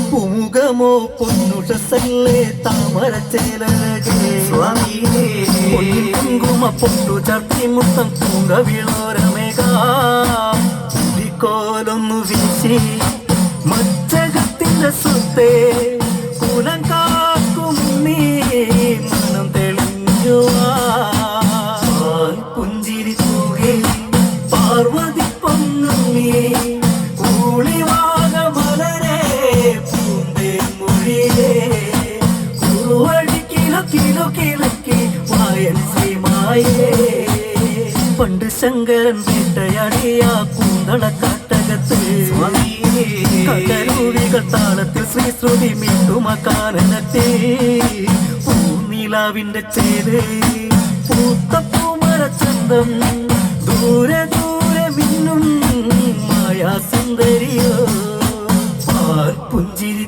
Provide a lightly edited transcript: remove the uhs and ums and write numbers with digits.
പൂമുഖമോ പൊന്നുഷസല്ലേ താമരച്ചേലഴകേ സ്വാമിയേ കുങ്കുമ പൊട്ടു ചർത്തി മുത്തം പൂങ്കവിളോരമേകാലൊന്നു വീശി മച്ചകത്തിന്റെ സ്വത്തേ കുലം കാക്കും നീ മനം തെളിഞ്ഞുവാ പുഞ്ചിരി തൂകി പാർവതി പൊന്നുണ്ണി പണ്ട് ശങ്കരൻ വേട്ടയാടിയ കൂന്തളക്കാട്ടകത്ത് കടരൂവികൾ താളത്തിൽ ശ്രീശ്രുതി മീട്ടുമക്കാനെത്തി പൂനിലാവിന്റെ ചേര് പൂത്ത പൂമരച്ചന്തം ദൂരെ ദൂരെ മിന്നും മായാ സുന്ദരിയോ പുഞ്ചിരി